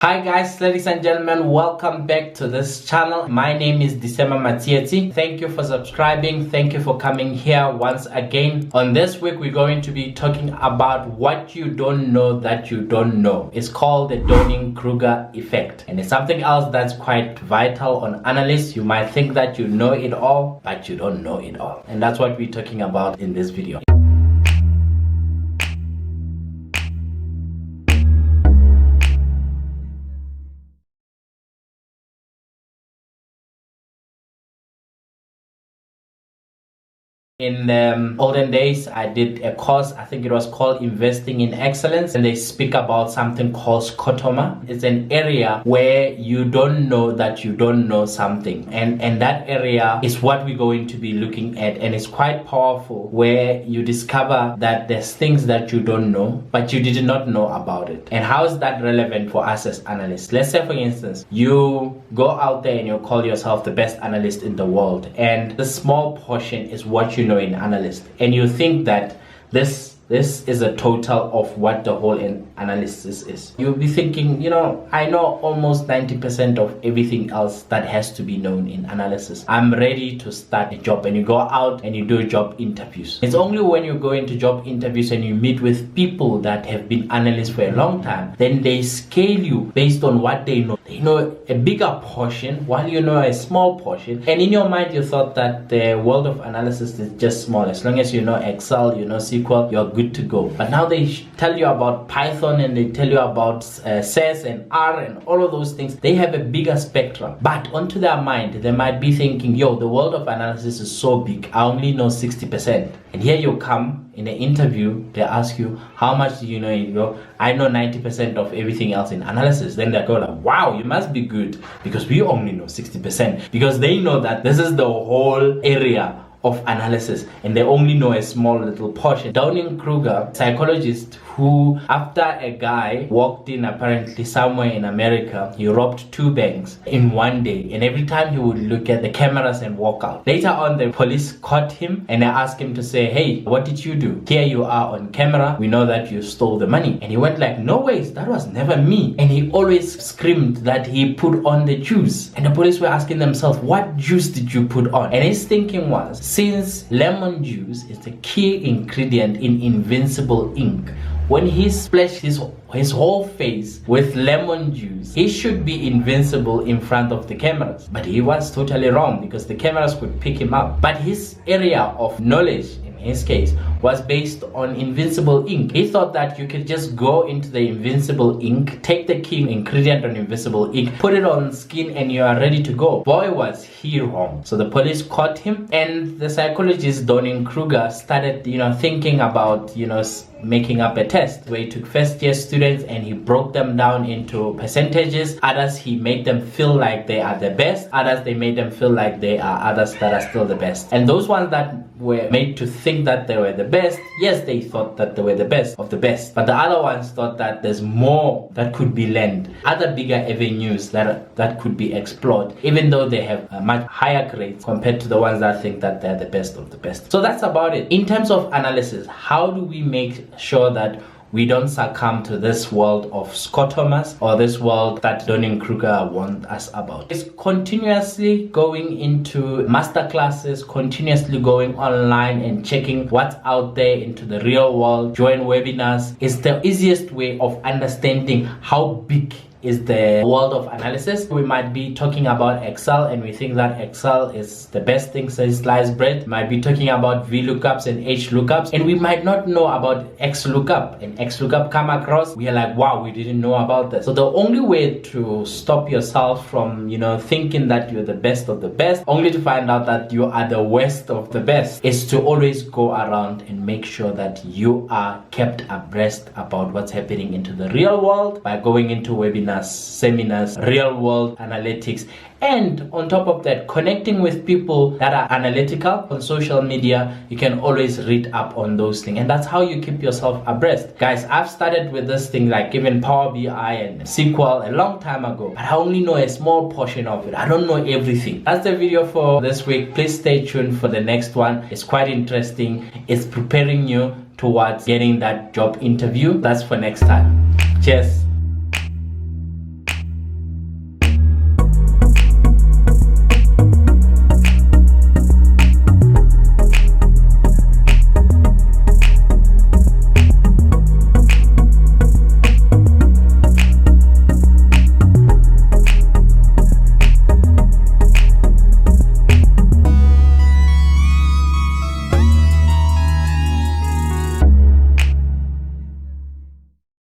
Hi guys, ladies and gentlemen, welcome back to this channel. My name is Lisema Matsietsi. Thank you for subscribing. Thank you for coming here once again. On this week, we're going to be talking about what you don't know that you don't know. It's called the Dunning-Kruger Effect. And it's something else that's quite vital on analysts. You might think that you know it all, but you don't know it all. And that's what we're talking about in this video. In the olden days, I did a course, I think it was called Investing in Excellence, and they speak about something called scotoma. It's an area where you don't know that you don't know something. And that area is what we're going to be looking at, and it's quite powerful, where you discover that there's things that you don't know, but you did not know about it. And how is that relevant for us as analysts? Let's say, for instance, you go out there and you call yourself the best analyst in the world, and the small portion is what you know in analyst, and you think that this is a total of what the whole analysis is. You'll be thinking, I know almost 90% of everything else that has to be known in analysis. I'm ready to start a job. And you go out and you do job interviews. It's only when you go into job interviews and you meet with people that have been analysts for a long time, then they scale you based on what they know. They know a bigger portion while you know a small portion. And in your mind, you thought that the world of analysis is just small. As long as you know Excel, you know SQL, you're good to go. But now they tell you about Python, and they tell you about SAS and R and all of those things. They have a bigger spectrum. But onto their mind, they might be thinking, the world of analysis is so big, I only know 60%. And here you come in an interview, they ask you, how much do you know? You go, I know 90% of everything else in analysis. Then they go like, wow, you must be good, because we only know 60%. Because they know that this is the whole area of analysis, and they only know a small little portion. Dunning-Kruger, psychologist who, after a guy walked in apparently somewhere in America, he robbed 2 banks in one day, and every time he would look at the cameras and walk out. Later on, the police caught him and they asked him to say, hey, what did you do? Here you are on camera, we know that you stole the money. And he went like, no ways, that was never me. And he always screamed that he put on the juice, and the police were asking themselves, what juice did you put on? And his thinking was, since lemon juice is the key ingredient in invincible ink, when he splashed his whole face with lemon juice, he should be invincible in front of the cameras. But he was totally wrong, because the cameras could pick him up. But his area of knowledge, in his case, was based on invincible ink. He thought that you could just go into the invincible ink, take the key ingredient on invincible ink, put it on skin, and you are ready to go. Boy, was he wrong. So the police caught him, and the psychologist Dunning-Kruger started, thinking about, making up a test where he took first-year students and he broke them down into percentages. Others, he made them feel like they are the best. Others, they made them feel like they are others that are still the best. And those ones that were made to think that they were the best, yes, they thought that they were the best of the best. But the other ones thought that there's more that could be learned, other bigger avenues that could be explored, even though they have a much higher grades compared to the ones that think that they're the best of the best. So that's about it. In terms of analysis, how do we make sure that we don't succumb to this world of scotomas, or this world that Dunning-Kruger warned us about? It's continuously going into masterclasses, continuously going online and checking what's out there into the real world. Join webinars. It's the easiest way of understanding how big is the world of analysis. We might be talking about Excel, and we think that Excel is the best thing since sliced bread. We might be talking about VLOOKUPs and HLOOKUPs, and we might not know about XLOOKUP. And XLOOKUP come across, we are like, wow, we didn't know about this. So the only way to stop yourself from, thinking that you're the best of the best, only to find out that you are the worst of the best, is to always go around and make sure that you are kept abreast about what's happening into the real world by going into webinars, seminars, real world analytics, and on top of that, connecting with people that are analytical on social media. You can always read up on those things, and that's how you keep yourself abreast. Guys, I've started with this thing like even Power BI and SQL a long time ago, but I only know a small portion of it. I don't know everything. That's the video for this week. Please stay tuned for the next one. It's quite interesting. It's preparing you towards getting that job interview. That's for next time. Cheers.